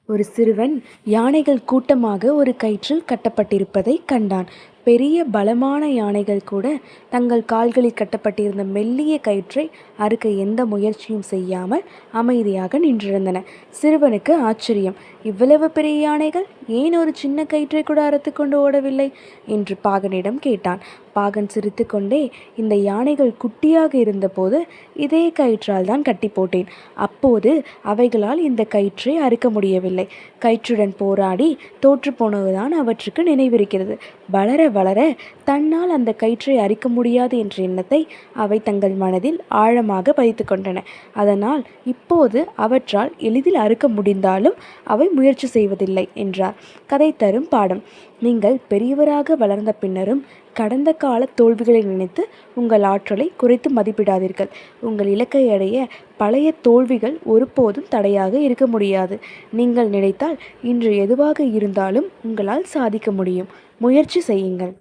ஒரு சிறுவன் யானைகள் கூட்டமாக ஒரு கயிற்றில் கட்டப்பட்டிருப்பதை கண்டான். பெரிய பலமான யானைகள் கூட தங்கள் கால்களில் கட்டப்பட்டிருந்த மெல்லிய கயிற்றை அறுக்க எந்த முயற்சியும் செய்யாமல் அமைதியாக நின்றிருந்தன. சிறுவனுக்கு ஆச்சரியம். இவ்வளவு பெரிய யானைகள் ஏன் ஒரு சின்ன கயிற்றை கூட அறுத்து கொண்டு ஓடவில்லை என்று பாகனிடம் கேட்டான். பாகன் சிரித்து கொண்டே, இந்த யானைகள் குட்டியாக இருந்தபோது இதே கயிற்றால் தான் கட்டி போட்டேன். அப்போது அவைகளால் இந்த கயிற்றை அறுக்க முடியவில்லை. கயிற்றுடன் போராடி தோற்று போனதுதான் அவற்றுக்கு நினைவிருக்கிறது. வளர வளர தன்னால் அந்த கயிற்றை அரிக்க முடியாது என்ற எண்ணத்தை அவை தங்கள் மனதில் ஆழமாக பதித்து கொண்டன. அதனால் இப்போது அவற்றால் எளிதில் அறுக்க முடிந்தாலும் அவை முயற்சி செய்வதில்லை என்றார். கதை தரும் பாடம்: நீங்கள் பெரியவராக வளர்ந்த பின்னரும் கடந்த கால தோல்விகளை நினைத்து உங்கள் ஆற்றலை குறைத்து மதிப்பிடாதீர்கள். உங்கள் இலக்கை அடைய பழைய தோல்விகள் ஒருபோதும் தடையாக இருக்க முடியாது. நீங்கள் நினைத்தால் இன்று எதுவாக இருந்தாலும் உங்களால் சாதிக்க முடியும். முயற்சி செய்யுங்கள்.